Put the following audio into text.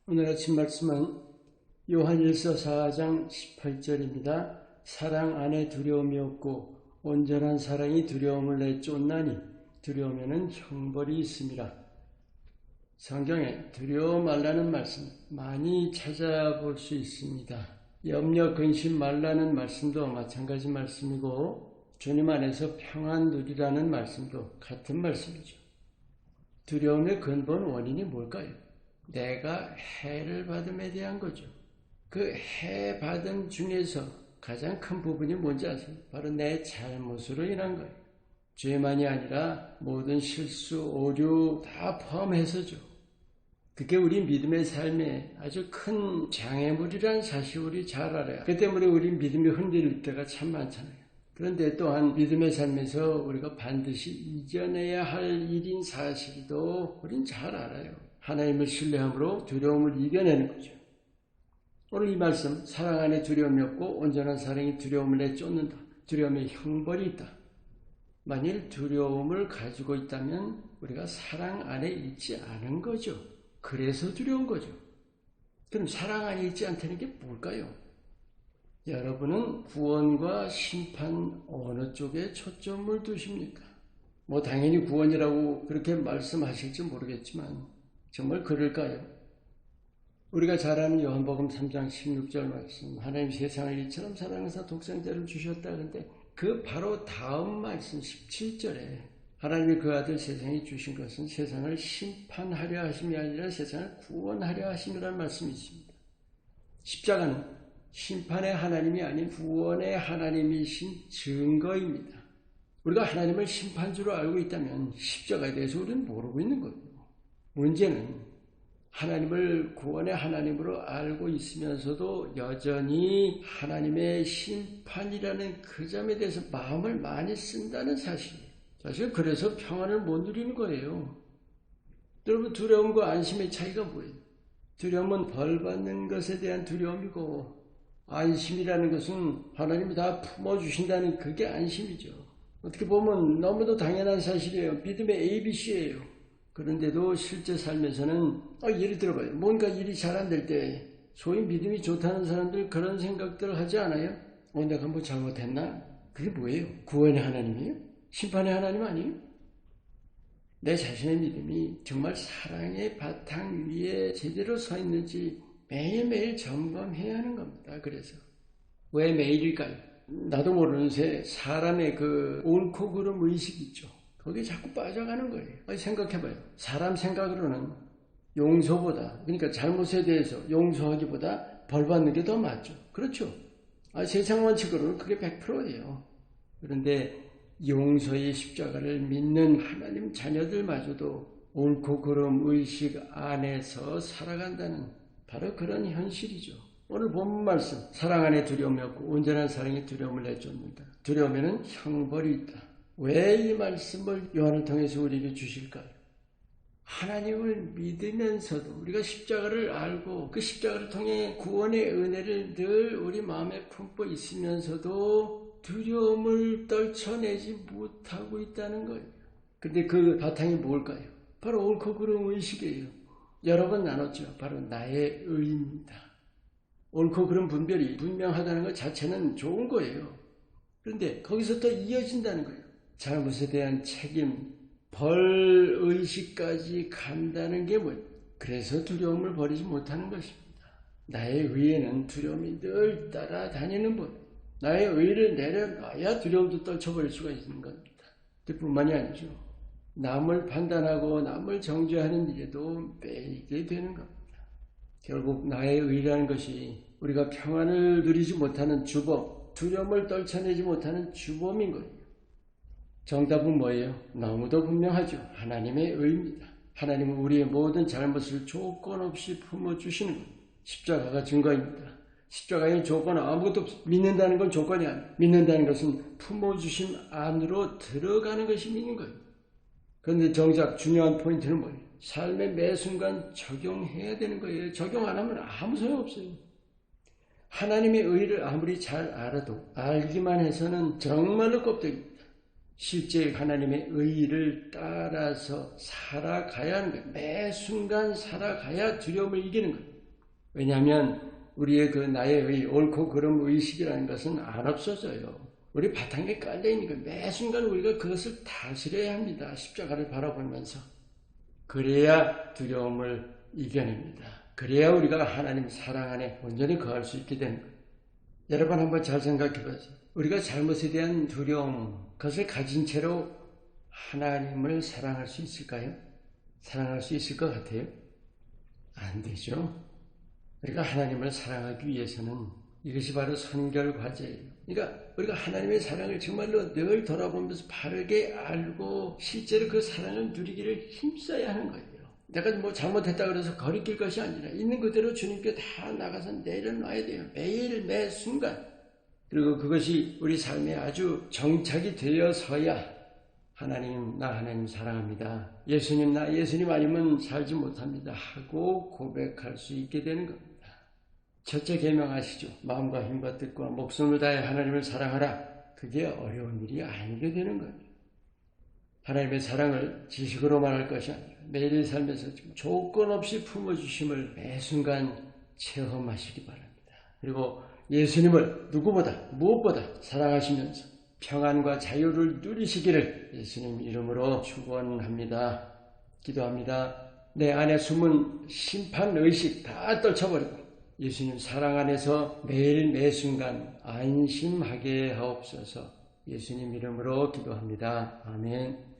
오늘 아침 말씀은 요한일서 4장 18절입니다. 사랑 안에 두려움이 없고 온전한 사랑이 두려움을 내쫓나니 두려우면은 형벌이 있습니다. 성경에 두려워 말라는 말씀 많이 찾아볼 수 있습니다. 염려 근심 말라는 말씀도 마찬가지 말씀이고 주님 안에서 평안 누리라는 말씀도 같은 말씀이죠. 두려움의 근본 원인이 뭘까요? 내가 해를 받음에 대한 거죠. 그 해 받음 중에서 가장 큰 부분이 뭔지 아세요? 바로 내 잘못으로 인한 거예요. 죄만이 아니라 모든 실수, 오류 다 포함해서죠. 그게 우리 믿음의 삶에 아주 큰 장애물이라는 사실 우리 잘 알아요. 그 때문에 우리 믿음이 흔들릴 때가 참 많잖아요. 그런데 또한 믿음의 삶에서 우리가 반드시 이겨내야 할 일인 사실도 우린 잘 알아요. 하나님을 신뢰함으로 두려움을 이겨내는 거죠. 오늘 이 말씀, 사랑 안에 두려움이 없고 온전한 사랑이 두려움을 내쫓는다. 두려움에 형벌이 있다. 만일 두려움을 가지고 있다면 우리가 사랑 안에 있지 않은 거죠. 그래서 두려운 거죠. 그럼 사랑 안에 있지 않다는 게 뭘까요? 여러분은 구원과 심판 어느 쪽에 초점을 두십니까? 당연히 구원이라고 그렇게 말씀하실지 모르겠지만 정말 그럴까요? 우리가 잘 아는 요한복음 3장 16절 말씀, 하나님 세상을 이처럼 사랑하사 독생자를 주셨다. 그런데 그 바로 다음 말씀 17절에 하나님이 그 아들 세상에 주신 것은 세상을 심판하려 하심이 아니라 세상을 구원하려 하심이라는 말씀이 있습니다. 십자가는 심판의 하나님이 아닌 구원의 하나님이신 증거입니다. 우리가 하나님을 심판주로 알고 있다면 십자가에 대해서 우리는 모르고 있는 거예요. 문제는 하나님을 구원의 하나님으로 알고 있으면서도 여전히 하나님의 심판이라는 그 점에 대해서 마음을 많이 쓴다는 사실이에요. 사실 그래서 평안을 못 누리는 거예요. 여러분, 두려움과 안심의 차이가 뭐예요? 두려움은 벌 받는 것에 대한 두려움이고 안심이라는 것은 하나님이 다 품어주신다는 그게 안심이죠. 어떻게 보면 너무도 당연한 사실이에요. 믿음의 ABC예요. 그런데도 실제 삶에서는 예를 들어봐요. 뭔가 일이 잘 안 될 때 소위 믿음이 좋다는 사람들 그런 생각들을 하지 않아요? 내가 뭐 잘못했나? 그게 뭐예요? 구원의 하나님이에요? 심판의 하나님 아니에요? 내 자신의 믿음이 정말 사랑의 바탕 위에 제대로 서 있는지 매일매일 점검해야 하는 겁니다. 그래서 왜 매일일까요? 나도 모르는 새 사람의 그 옳고 그름 의식이 있죠. 거기에 자꾸 빠져가는 거예요. 생각해봐요. 사람 생각으로는 용서보다, 그러니까 잘못에 대해서 용서하기보다 벌받는 게 더 맞죠. 그렇죠. 세상 원칙으로는 그게 100%예요. 그런데 용서의 십자가를 믿는 하나님 자녀들마저도 옳고 그름 의식 안에서 살아간다는 바로 그런 현실이죠. 오늘 본문 말씀, 사랑 안에 두려움이 없고 온전한 사랑이 두려움을 내쫓는다. 두려움에는 형벌이 있다. 왜 이 말씀을 요한을 통해서 우리에게 주실까요? 하나님을 믿으면서도 우리가 십자가를 알고 그 십자가를 통해 구원의 은혜를 늘 우리 마음에 품고 있으면서도 두려움을 떨쳐내지 못하고 있다는 거예요. 근데 그 바탕이 뭘까요? 바로 옳고 그름 의식이에요. 여러 번 나눴죠. 바로 나의 의입니다. 옳고 그름 분별이 분명하다는 것 자체는 좋은 거예요. 그런데 거기서 또 이어진다는 거예요. 잘못에 대한 책임, 벌의식까지 간다는 게 뭐예요? 그래서 두려움을 버리지 못하는 것입니다. 나의 의에는 두려움이 늘 따라다니는 법. 나의 의를 내려놔야 두려움도 떨쳐버릴 수가 있는 겁니다. 그뿐만이 아니죠. 남을 판단하고 남을 정죄하는 일에도 매이게 되는 겁니다. 결국 나의 의라는 것이 우리가 평안을 누리지 못하는 주범, 두려움을 떨쳐내지 못하는 주범인 거예요. 정답은 뭐예요? 너무도 분명하죠. 하나님의 의입니다. 하나님은 우리의 모든 잘못을 조건 없이 품어주시는 거예요. 십자가가 증거입니다. 십자가의 조건은 아무것도 없어요. 믿는다는 건 조건이 아니에요. 믿는다는 것은 품어주심 안으로 들어가는 것이 믿는 거예요. 그런데 정작 중요한 포인트는 뭐예요? 삶의 매 순간 적용해야 되는 거예요. 적용 안 하면 아무 소용없어요. 하나님의 의를 아무리 잘 알아도 알기만 해서는 정말로 껍데기입니다. 실제 하나님의 의를 따라서 살아가야 하는 거예요. 매 순간 살아가야 두려움을 이기는 거예요. 왜냐하면 우리의 그 나의 옳고 그름 의식이라는 것은 안 없어져요. 우리 바탕에 깔려있는 거 매 순간 우리가 그것을 다스려야 합니다. 십자가를 바라보면서. 그래야 두려움을 이겨냅니다. 그래야 우리가 하나님 사랑 안에 온전히 거할 수 있게 되는 거예요. 여러분 한번 잘 생각해 보세요. 우리가 잘못에 대한 두려움, 그것을 가진 채로 하나님을 사랑할 수 있을까요? 사랑할 수 있을 것 같아요? 안 되죠. 우리가 하나님을 사랑하기 위해서는 이것이 바로 선결 과제예요. 그러니까 우리가 하나님의 사랑을 정말로 늘 돌아보면서 바르게 알고 실제로 그 사랑을 누리기를 힘써야 하는 거예요. 내가 뭐 잘못했다 그래서 거리낄 것이 아니라 있는 그대로 주님께 다 나가서 내려놔야 돼요. 매일 매 순간. 그리고 그것이 우리 삶에 아주 정착이 되어서야 하나님, 나 하나님 사랑합니다. 예수님, 나 예수님 아니면 살지 못합니다. 하고 고백할 수 있게 되는 겁니다. 첫째 계명 아시죠? 마음과 힘과 뜻과 목숨을 다해 하나님을 사랑하라. 그게 어려운 일이 아니게 되는 거예요. 하나님의 사랑을 지식으로 말할 것이 아니라 매일 삶에서 조건 없이 품어주심을 매 순간 체험하시기 바랍니다. 그리고 예수님을 누구보다 무엇보다 사랑하시면서 평안과 자유를 누리시기를 예수님 이름으로 축원합니다. 기도합니다. 내 안에 숨은 심판의식 다 떨쳐버리고 예수님 사랑 안에서 매일 매 순간 안심하게 하옵소서. 예수님 이름으로 기도합니다. 아멘.